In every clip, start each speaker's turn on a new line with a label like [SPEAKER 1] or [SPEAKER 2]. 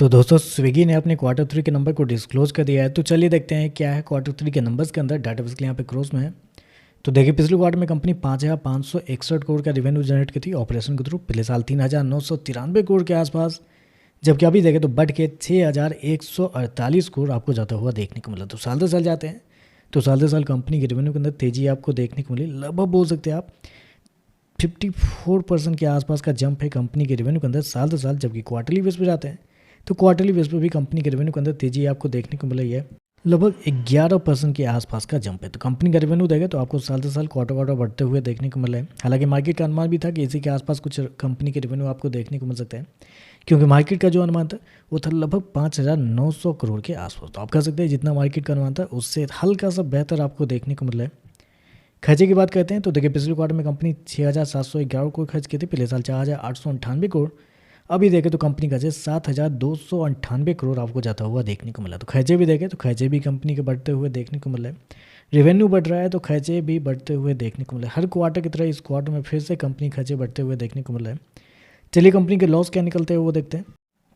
[SPEAKER 1] तो दोस्तों स्विगी ने अपने क्वार्टर थ्री के नंबर को डिस्क्लोज कर दिया है। तो चलिए देखते हैं क्या है क्वार्टर थ्री के नंबर्स के अंदर। डाटा बेस यहाँ पे क्रॉस में है। तो देखिए पिछले क्वार्टर में कंपनी 5,561 करोड़ का रेवेन्यू जनरेट की थी ऑपरेशन के थ्रू। पिछले साल 3,993 करोड़ के आसपास, जबकि अभी देखें तो बढ़ के 6,148 करोड़ आपको जाता हुआ देखने को मिला। तो साल दर साल जाते हैं तो साल दर साल कंपनी के रेवेन्यू के अंदर तेजी आपको देखने को मिली। लगभग बोल सकते हैं आप 54% के आसपास का जंप है कंपनी के रेवेन्यू के अंदर साल दर साल। जबकि क्वार्टरली बेस पे जाते हैं तो क्वार्टरली बेस पे भी कंपनी के रेवेन्यू के अंदर तेजी आपको देखने को मिल रही है। लगभग 11% के आसपास का जंप है। तो कंपनी का रेवेन्यू देगा तो आपको साल दर साल क्वार्टर बढ़ते हुए देखने को मिल रहा है। हालांकि मार्केट का अनुमान भी था कि इसी के आसपास कुछ कंपनी के रेवेन्यू आपको देखने को मिल सकते हैं, क्योंकि मार्केट का जो अनुमान था वो था लगभग 5,900 करोड़ के आसपास। तो आप कह सकते हैं जितना मार्केट का अनुमान था उससे हल्का सा बेहतर आपको देखने को मिल रहा है। खर्चे की बात करते हैं तो देखिए पिछले क्वार्टर में कंपनी 6,711 करोड़ खर्च किए थे। पिछले साल 4,898 करोड़। अभी देखें तो कंपनी का 7,298 करोड़ आपको जाता हुआ देखने को मिला। तो खर्चे भी देखें तो खर्चे भी कंपनी के बढ़ते हुए देखने को मिल रहे हैं। रेवेन्यू बढ़ रहा है तो खर्चे भी बढ़ते हुए देखने को मिल रहे हैं। हर क्वार्टर की तरह इस क्वार्टर में फिर से कंपनी खर्चे बढ़ते हुए देखने को मिल रहे हैं। चलिए कंपनी के लॉस क्या निकलते हैं वो देखते हैं।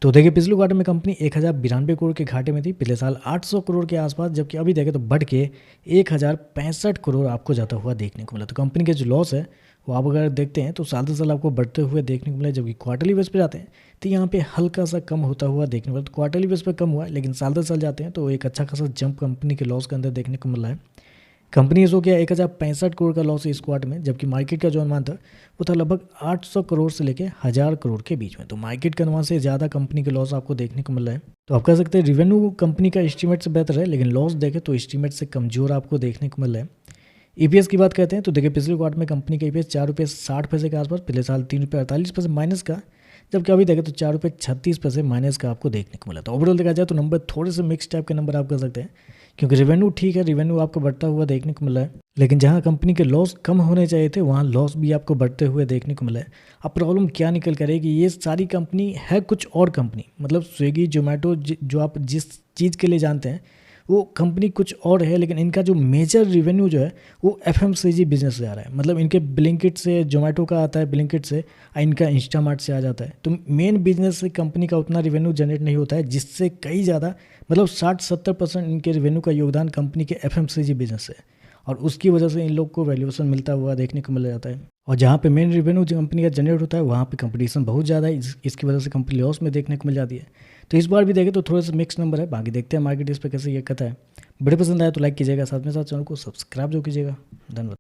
[SPEAKER 1] तो देखिए पिछले क्वार्टर में कंपनी 1,092 करोड़ के घाटे में थी। पिछले साल 800 करोड़ के आसपास, जबकि अभी देखें तो बढ़ के 1,065 करोड़ आपको जाता हुआ देखने को मिला। तो कंपनी के जो लॉस है वो आप अगर देखते हैं तो साल दर साल आपको बढ़ते हुए देखने को मिला। जबकि क्वार्टरली बेस पे जाते हैं तो यहाँ पे हल्का सा कम होता हुआ देखने को मिला। तो क्वार्टरली बेस पे कम हुआ है, लेकिन साल दर साल जाते हैं तो एक अच्छा खासा जंप कंपनी के लॉस के अंदर देखने को मिला है। कंपनी ने शो किया 1,065 करोड़ का लॉस इस क्वार्टर में, जबकि मार्केट का जो अनुमान था वो था लगभग 800 करोड़ से लेकर 1,000 करोड़ के बीच में। तो मार्केट के अनुमान से ज़्यादा कंपनी के लॉस आपको देखने को मिल रहा है। तो आप कह सकते हैं रेवेन्यू कंपनी का एस्टीमेट से बेहतर है, लेकिन लॉस देखें तो एस्टीमेट से कमजोर आपको देखने को मिल रहा है। ईपीएस की बात करते हैं तो देखिए पिछले क्वार्टर में कंपनी का ईपीएस 4,60 के आसपास। पिछले साल 3,48 माइनस का, जबकि अभी देखें तो 4,36 माइनस का आपको देखने को मिला। तो ओवरऑल देखा जाए तो नंबर थोड़े से मिक्स टाइप के नंबर आप कर सकते हैं, क्योंकि रेवेन्यू ठीक है, रेवेन्यू आपको बढ़ता हुआ देखने को मिला है, लेकिन जहां कंपनी के लॉस कम होने चाहिए थे वहां लॉस भी आपको बढ़ते हुए देखने को मिला है। अब प्रॉब्लम क्या निकल कर कि ये सारी कंपनी है कुछ और कंपनी, मतलब स्विगी जोमेटो जो आप जिस चीज़ के लिए जानते हैं वो कंपनी कुछ और है, लेकिन इनका जो मेजर रेवेन्यू जो है वो एफएमसीजी बिजनेस से आ रहा है। मतलब इनके ब्लिंकिट से, जोमेटो का आता है ब्लिंकिट से, इनका इंस्टामार्ट से आ जाता है। तो मेन बिजनेस से कंपनी का उतना रेवेन्यू जनरेट नहीं होता है, जिससे कई ज़्यादा मतलब 60-70% इनके रेवेन्यू का योगदान कंपनी के एफएमसीजी बिजनेस से, और उसकी वजह से इन लोग को वैल्यूएशन मिलता हुआ देखने को मिल जाता है। और जहाँ पे मेन रेवेन्यू जो कंपनी का जनरेट होता है वहाँ पे कंपटीशन बहुत ज़्यादा है, इसकी वजह से कंपनी लॉस में देखने को मिल जाती है। तो इस बार भी देखें तो थोड़ा सा मिक्स नंबर है। बाकी देखते हैं मार्केट इस पर कैसे ये कहता है। वीडियो पसंद आया तो लाइक कीजिएगा, साथ में साथ चैनल को सब्सक्राइब जो कीजिएगा। धन्यवाद।